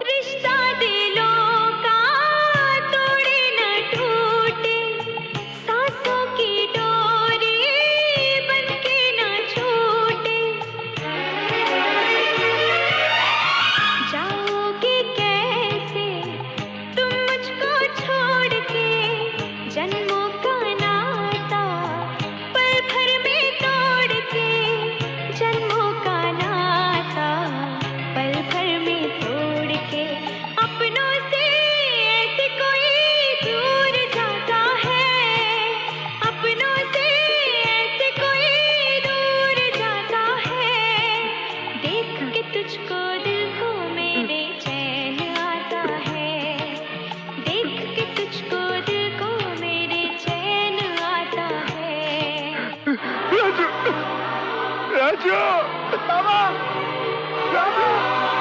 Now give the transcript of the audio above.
रिश्ता दिलों का तोड़े न टूटे, सांसों की डोरी बनके न छूटे। जाओगे कैसे तुम मुझको छोड़ के, जन्मों का नाता पल भर में तोड़ के, जन्मों का नाता पल भर में तोड़ के। अपनों से ऐसे कोई दूर जाता है, अपनों से ऐसे कोई दूर जाता है। देख के तुझको दिल को मेरे चैन आता है, देख के तुझको दिल को मेरे चैन आता है। राजू, राजू।